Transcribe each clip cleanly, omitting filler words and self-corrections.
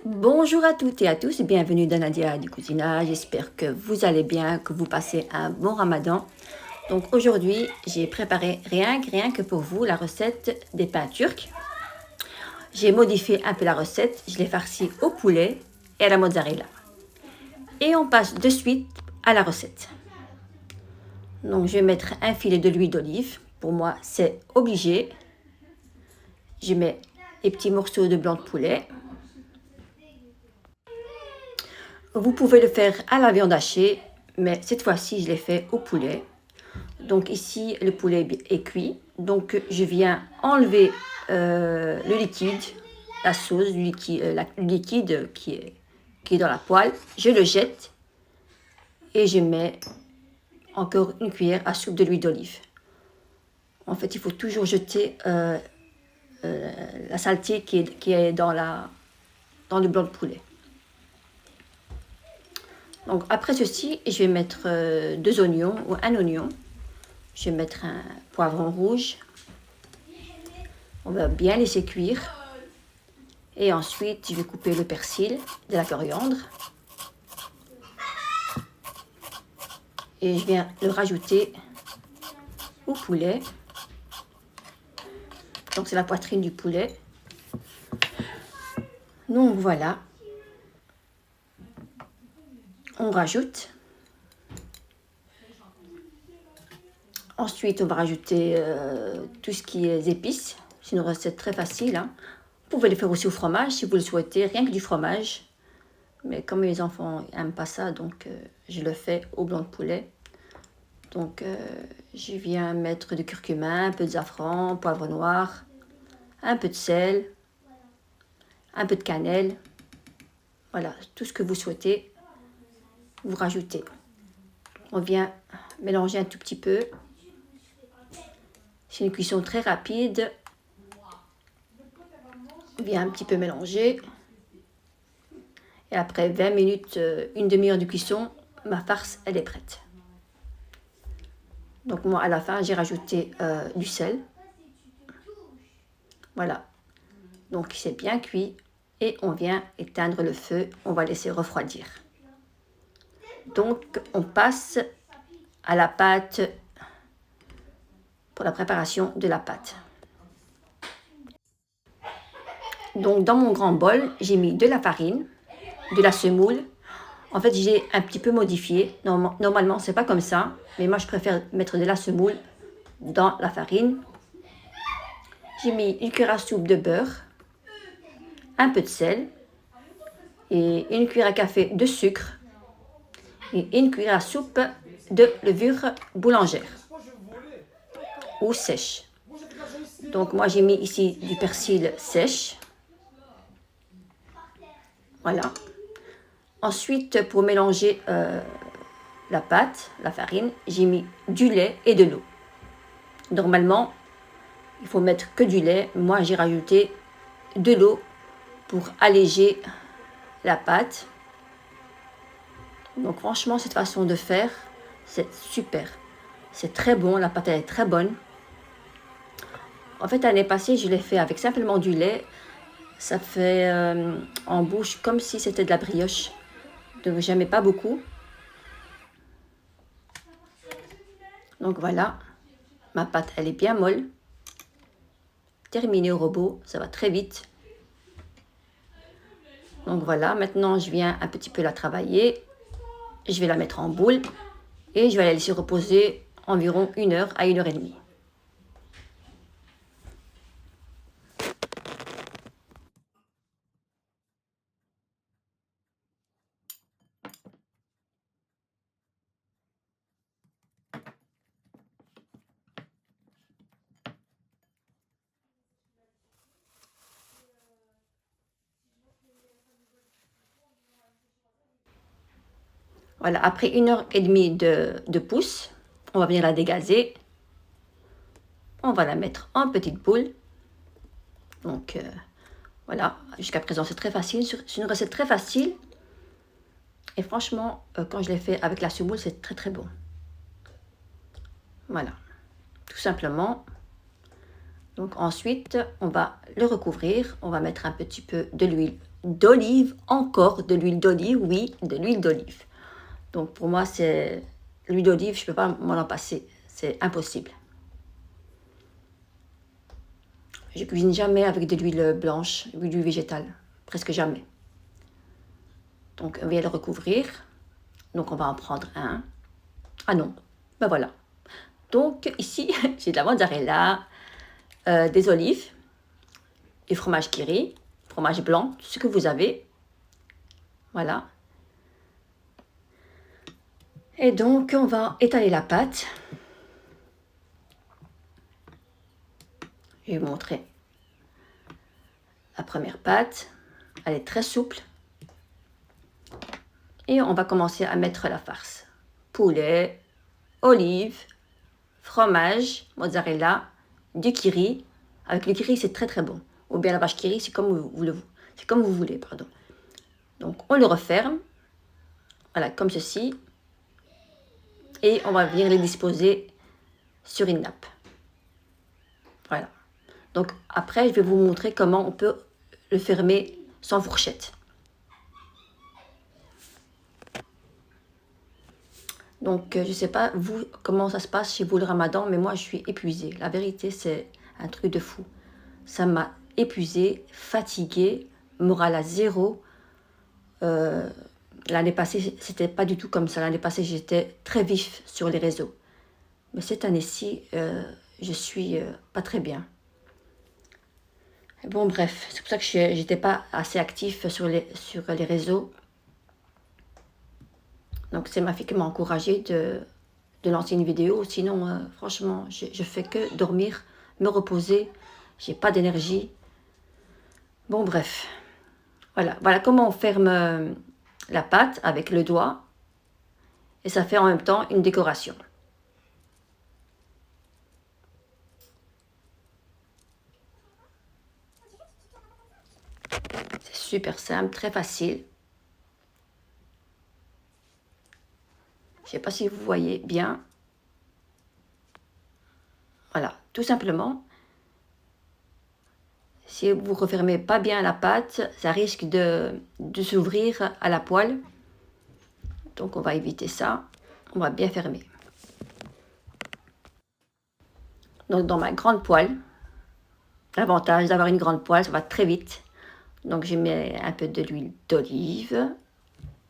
Bonjour à toutes et à tous, bienvenue dans Nadia du cousinage. J'espère que vous allez bien, que vous passez un bon ramadan. Donc aujourd'hui, j'ai préparé rien que pour vous la recette des pains turcs. J'ai modifié un peu la recette, je l'ai farci au poulet et à la mozzarella. Et on passe de suite à la recette. Donc je vais mettre un filet de l'huile d'olive, pour moi c'est obligé. Je mets les petits morceaux de blanc de poulet. Vous pouvez le faire à la viande hachée, mais cette fois-ci, je l'ai fait au poulet. Donc ici, le poulet est cuit. Donc je viens enlever le liquide, la sauce, le liquide qui est dans la poêle. Je le jette et je mets encore une cuillère à soupe de l'huile d'olive. En fait, il faut toujours jeter la saleté qui est dans le blanc de poulet. Donc après ceci, je vais mettre 2 oignons ou un oignon. Je vais mettre un poivron rouge. On va bien laisser cuire. Et ensuite, je vais couper le persil, de la coriandre. Et je viens le rajouter au poulet. Donc c'est la poitrine du poulet. Donc voilà. On rajoute. Ensuite, on va rajouter tout ce qui est épices. C'est une recette très facile. Hein. Vous pouvez le faire aussi au fromage si vous le souhaitez, rien que du fromage. Mais comme mes enfants n'aiment pas ça, donc je le fais au blanc de poulet. Donc je viens mettre du curcuma, un peu de safran, poivre noir, un peu de sel, un peu de cannelle. Voilà, tout ce que vous souhaitez, vous rajoutez. On vient mélanger un tout petit peu. C'est une cuisson très rapide. On vient un petit peu mélanger. Et après 20 minutes, une demi-heure de cuisson, ma farce, elle est prête. Donc moi, à la fin, j'ai rajouté du sel. Voilà. Donc c'est bien cuit. Et on vient éteindre le feu. On va laisser refroidir. Donc on passe à la pâte pour la préparation de la pâte. Donc dans mon grand bol, j'ai mis de la farine, de la semoule. En fait, j'ai un petit peu modifié. Normalement, c'est pas comme ça, mais moi je préfère mettre de la semoule dans la farine. J'ai mis une cuillère à soupe de beurre, un peu de sel et une cuillère à café de sucre et une cuillère à soupe de levure boulangère ou sèche. Donc moi j'ai mis ici du persil sèche. Voilà. Ensuite, pour mélanger la pâte, la farine, j'ai mis du lait et de l'eau. Normalement, il faut mettre que du lait. Moi, j'ai rajouté de l'eau pour alléger la pâte. Donc franchement, cette façon de faire, c'est super. C'est très bon, la pâte elle est très bonne. En fait, l'année passée, je l'ai fait avec simplement du lait. Ça fait en bouche comme si c'était de la brioche. Donc, j'aimais pas beaucoup. Donc voilà, ma pâte, elle est bien molle. Terminée au robot, ça va très vite. Donc voilà, maintenant je viens un petit peu la travailler. Je vais la mettre en boule et je vais la laisser reposer environ 1 heure à 1 heure et demie. Voilà, après 1 heure et demie de pousse, on va venir la dégazer. On va la mettre en petite boule. Donc voilà, jusqu'à présent c'est très facile. C'est une recette très facile. Et franchement, quand je l'ai fait avec la semoule, c'est très très bon. Voilà, tout simplement. Donc ensuite, on va le recouvrir. On va mettre un petit peu de l'huile d'olive, encore de l'huile d'olive, oui, de l'huile d'olive. Donc pour moi, c'est l'huile d'olive, je ne peux pas m'en en passer, c'est impossible. Je cuisine jamais avec de l'huile blanche, l'huile végétale, presque jamais. Donc on vient le recouvrir. Donc on va en prendre un. Ah non, ben voilà. Donc ici, j'ai de la mozzarella, des olives, du fromage Kiri, fromage blanc, ce que vous avez. Voilà. Et donc on va étaler la pâte. Je vais vous montrer la première pâte. Elle est très souple. Et on va commencer à mettre la farce. Poulet, olives, fromage, mozzarella, du kiri. Avec le kiri, c'est très très bon. Ou bien la vache kiri, c'est comme vous voulez, pardon. Donc on le referme. Voilà, comme ceci. Et on va venir les disposer sur une nappe. Voilà. Donc après, je vais vous montrer comment on peut le fermer sans fourchette. Donc je ne sais pas vous comment ça se passe chez vous le ramadan, mais moi je suis épuisée. La vérité, c'est un truc de fou. Ça m'a épuisée, fatiguée, morale à zéro. L'année passée, c'était pas du tout comme ça. L'année passée, j'étais très vif sur les réseaux. Mais cette année-ci, je suis pas très bien. Bon, bref, c'est pour ça que je n'étais pas assez actif sur les réseaux. Donc, c'est ma fille qui m'a encouragée de lancer une vidéo. Sinon, franchement, je fais que dormir, me reposer. J'ai pas d'énergie. Bon, bref. Voilà comment on ferme la pâte avec le doigt. Et ça fait en même temps une décoration. C'est super simple, très facile. Je ne sais pas si vous voyez bien. Voilà, tout simplement. Si vous ne refermez pas bien la pâte, ça risque de s'ouvrir à la poêle. Donc on va éviter ça. On va bien fermer. Donc dans ma grande poêle, l'avantage d'avoir une grande poêle, ça va très vite. Donc je mets un peu de l'huile d'olive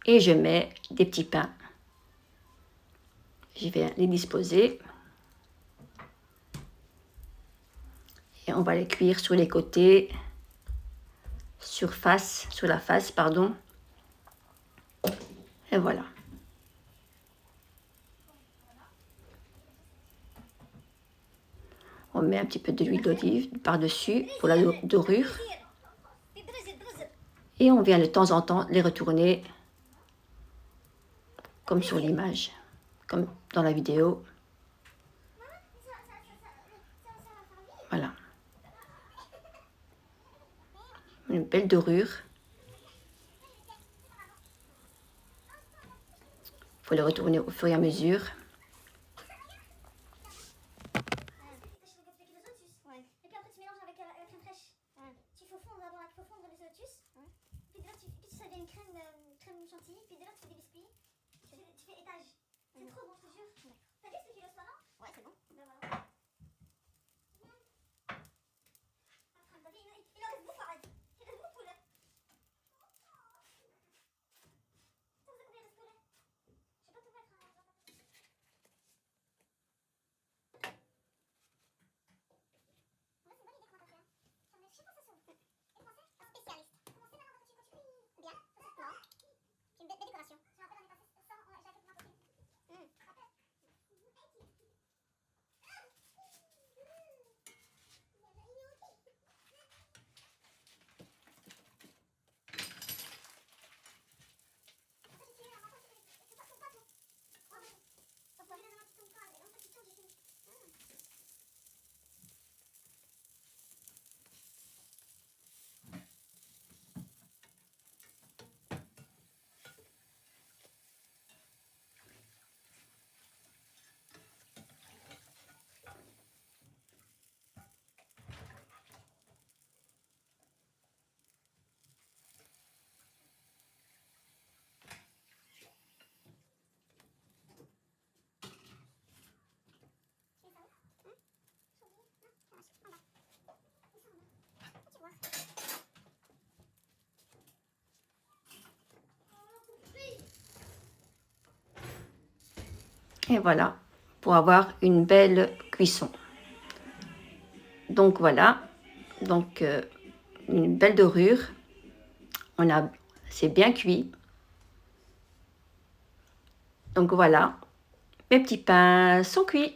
et je mets des petits pains. Je vais les disposer. Et on va les cuire sur les côtés, sur la face, pardon. Et voilà. On met un petit peu de l'huile d'olive par-dessus pour la dorure. Et on vient de temps en temps les retourner comme sur l'image, comme dans la vidéo. Voilà. Une belle dorure. Il faut les retourner au fur et à mesure. Et voilà, pour avoir une belle cuisson. Donc voilà, donc une belle dorure. C'est bien cuit. Donc voilà, mes petits pains sont cuits.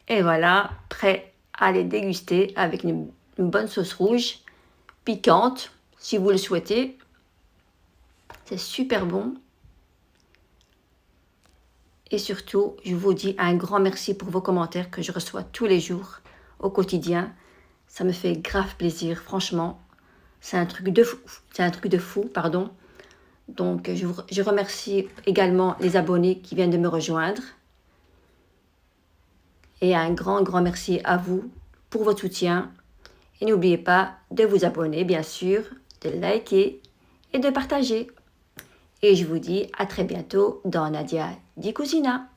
Et voilà, prêts à les déguster avec une bonne sauce rouge, piquante, si vous le souhaitez. C'est super bon. Et surtout, je vous dis un grand merci pour vos commentaires que je reçois tous les jours, au quotidien. Ça me fait grave plaisir, franchement. C'est un truc de fou. C'est un truc de fou, pardon. Donc, je remercie également les abonnés qui viennent de me rejoindre. Et un grand, grand merci à vous pour votre soutien. Et n'oubliez pas de vous abonner, bien sûr, de liker et de partager. Et je vous dis à très bientôt dans Nadia Di Cucina.